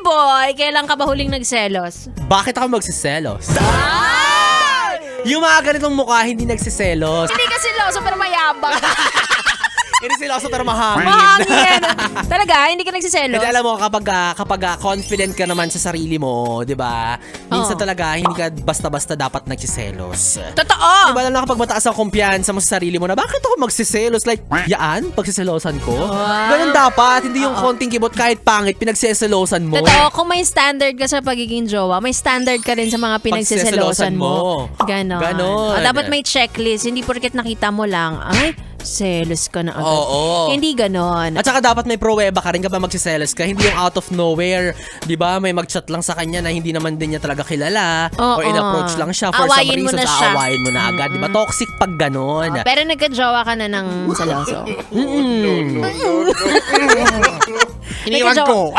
boy, kailan ka ba huling nagselos? Bakit ako magsiselos? Yung mga ganitong mukha, hindi nagsiselos. Hindi ka seloso pero mayabang. Hindi seloso pero mahangin. Mahangin. Talaga, hindi ka nagsiselos? Kasi alam mo, kapag confident ka naman sa sarili mo, di ba? Minsan talaga, hindi ka basta-basta dapat nagsiselos. Totoo! Di ba, lalo na kapag mataas ang kumpiyansa mo sa sarili mo na, bakit ako magsiselos? Like, yaan? Pagsiselosan ko? Ganun dapat. Hindi yung konting kibot kahit pangit, pinagsiselosan mo. Totoo, kung may standard ka sa pagiging jowa, may standard ka rin sa mga pinagsiselosan mo. Ganon. Dapat may checklist. Hindi porket nakita mo lang, ay, selos ka na agad. Oo. Hindi ganon. At saka dapat may pruweba ka rin kapag magsiselos ka. Hindi yung out of nowhere. Di ba? May mag-chat lang sa kanya na hindi naman din niya talaga kilala. Or in-approach lang siya for Awayin some mo reasons. na siya. Aawayin mo na agad. Di ba? Toxic pag ganon. Pero nagka-jowa ka na ng seloso. Iniwan ko.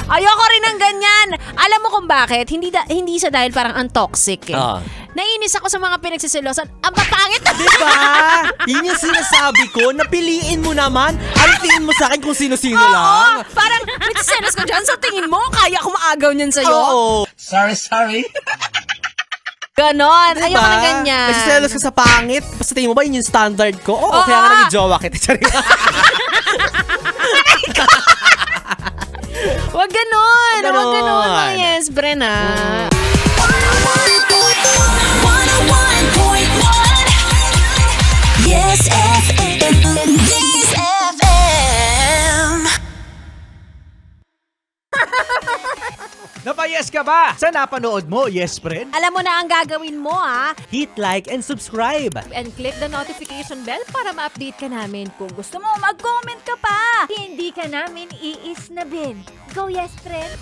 Ayoko rin ng ganyan. Alam mo kung bakit? Hindi sa dahil parang ang toxic eh. Naiinis ako sa mga pinagsiselosan. Ang papangit! Diba? Yun yung sinasabi ko. Napiliin mo naman. Ano tingin mo sa akin kung sino-sino lang? Parang nagsiselos ka dyan. Sa tingin mo, kaya ko maagaw niyan sa'yo? Oo. Sorry. Ganon. Diba? Ayoko na ganyan. Nagsiselos ka sa pangit. Basta tingin mo ba yun yung standard ko? Oo, kaya nga naging jowa kita. Wag ganon. Ganon. Wag ganon. Mga yes, Brenna. Yes FM. Yes FM. Napayes ka ba sa napanood mo, yes friend? Alam mo na ang gagawin mo, ha? Hit like and subscribe. And click the notification bell para ma-update ka namin. Kung gusto mo, mag-comment ka pa. Hindi ka namin iisnabin. Go yes, friend!